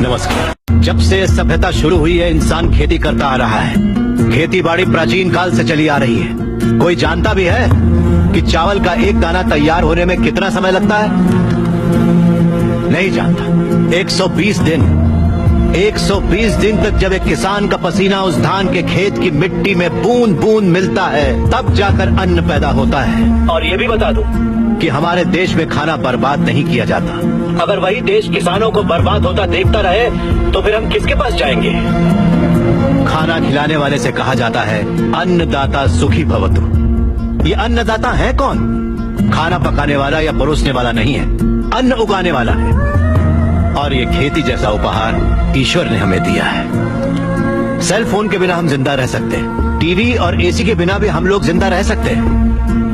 नमस्कार। जब से सभ्यता शुरू हुई है, इंसान खेती करता आ रहा है। खेती बाड़ी प्राचीन काल से चली आ रही है। कोई जानता भी है कि चावल का एक दाना तैयार होने में कितना समय लगता है? नहीं जानता। 120 दिन तक जब एक किसान का पसीना उस धान के खेत की मिट्टी में बूंद बूंद मिलता है, तब जाकर अन्न पैदा होता है। और ये भी बता दूं कि हमारे देश में खाना बर्बाद नहीं किया जाता। अगर वही देश किसानों को बर्बाद होता देखता रहे तो फिर हम किसके पास जाएंगे? खाना खिलाने वाले से कहा जाता है अन्नदाता सुखी भवतु। ये अन्नदाता है कौन? खाना पकाने वाला या परोसने वाला नहीं है, अन्न उगाने वाला है। और ये खेती जैसा उपहार ईश्वर ने हमें दिया है। सेल फोन के बिना हम जिंदा रह सकते हैं, टीवी और एसी के बिना भी हम लोग जिंदा रह सकते हैं।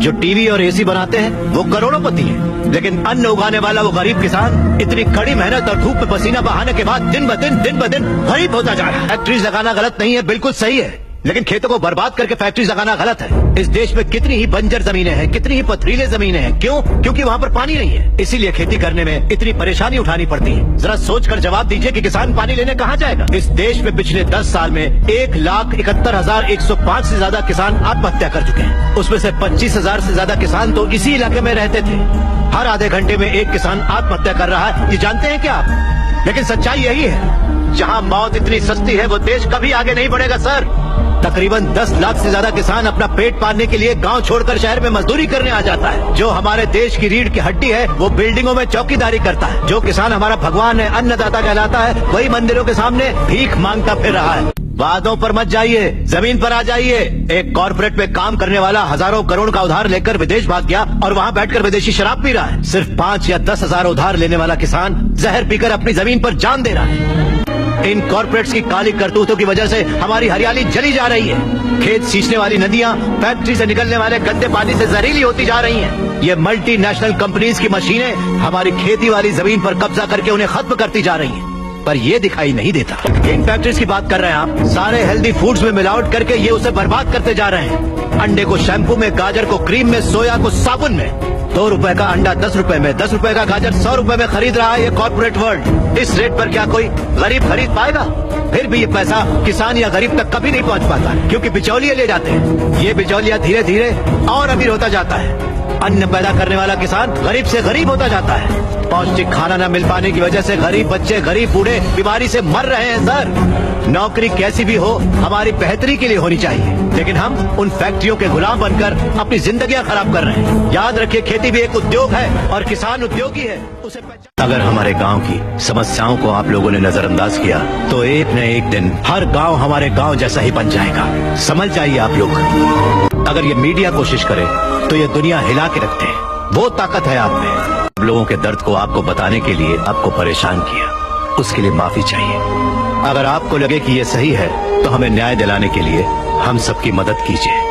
जो टीवी और एसी बनाते हैं वो करोड़ोंपति हैं, लेकिन अन्न उगाने वाला वो गरीब किसान इतनी कड़ी मेहनत और धूप में पसीना बहाने के बाद दिन ब दिन गरीब होता जा रहा है। फैक्ट्रीज लगाना गलत नहीं है, बिल्कुल सही है, लेकिन खेतों को बर्बाद करके फैक्ट्रीज लगाना गलत है। इस देश में कितनी ही बंजर जमीनें हैं, कितनी ही पथरीले जमीनें हैं। क्यों? क्योंकि वहाँ पर पानी नहीं है। इसीलिए खेती करने में इतनी परेशानी उठानी पड़ती है। जरा सोचकर जवाब दीजिए कि किसान पानी लेने कहाँ जाएगा? इस देश में पिछले 10 साल में 1,71,105 से ज्यादा किसान आत्महत्या कर चुके हैं। उसमें से 25,000 से ज्यादा किसान तो इसी इलाके में रहते थे। हर आधे घंटे में एक किसान आत्महत्या कर रहा है, ये जानते हैं क्या आप? लेकिन सच्चाई यही है, जहाँ मौत इतनी सस्ती है वो देश कभी आगे नहीं बढ़ेगा सर। तकरीबन 10 लाख से ज्यादा किसान अपना पेट पालने के लिए गांव छोड़कर शहर में मजदूरी करने आ जाता है। जो हमारे देश की रीढ़ की हड्डी है वो बिल्डिंगों में चौकीदारी करता है। जो किसान हमारा भगवान है, अन्नदाता कहलाता है, वही मंदिरों के सामने भीख मांगता फिर रहा है। वादों पर मत जाइए, जमीन पर आ जाइए। एक कॉर्पोरेट में काम करने वाला हजारों करोड़ का उधार लेकर विदेश भाग गया और वहाँ बैठकर विदेशी शराब पी रहा है। सिर्फ 5 या 10 हजार उधार लेने वाला किसान जहर पीकर अपनी जमीन पर जान दे रहा है। इन कॉर्पोरेट्स की काली करतूतों की वजह से हमारी हरियाली जली जा रही है। खेत सींचने वाली नदियां फैक्ट्री से निकलने वाले गंदे पानी से जहरीली होती जा रही हैं। ये मल्टीनेशनल कंपनीज की मशीनें हमारी खेती वाली जमीन पर कब्जा करके उन्हें खत्म करती जा रही हैं। पर ये दिखाई नहीं देता। इन फैक्ट्रीज की बात कर रहे हैं आप। सारे हेल्दी फूड्स में मिलावट करके ये उसे बर्बाद करते जा रहे हैं। अंडे को शैम्पू में, गाजर को क्रीम में, सोया को साबुन में। 2 रुपए का अंडा 10 रुपए में, 10 रुपए का गाजर 100 रुपए में खरीद रहा है ये कॉर्पोरेट वर्ल्ड। इस रेट पर क्या कोई गरीब खरीद पाएगा? फिर भी ये पैसा किसान या गरीब तक कभी नहीं पहुंच पाता, क्योंकि बिचौलिए ले जाते हैं। ये बिचौलिया धीरे धीरे और अमीर होता जाता है। अन्न पैदा करने वाला किसान गरीब से गरीब होता जाता है। पौष्टिक खाना न मिल पाने की वजह से गरीब बच्चे, गरीब बूढ़े बीमारी से मर रहे हैं सर। नौकरी कैसी भी हो हमारी बेहतरी के लिए होनी चाहिए, लेकिन हम उन फैक्ट्रियों के गुलाम बनकर अपनी जिंदगियां खराब कर रहे हैं। याद रखिए, खेती भी एक उद्योग है और किसान उद्योगी है, उसे अगर हमारे गांव की समस्याओं को आप लोगों ने नजरअंदाज किया तो एक न एक दिन हर गांव हमारे गांव जैसा ही बन जाएगा। समझ जाइए आप लोग। अगर ये मीडिया कोशिश करे तो ये दुनिया हिला के रखते हैं। वो ताकत है आप में। लोगों के दर्द को आपको बताने के लिए आपको परेशान किया, उसके लिए माफी चाहिए। अगर आपको लगे कि ये सही है तो हमें न्याय दिलाने के लिए हम सबकी मदद कीजिए।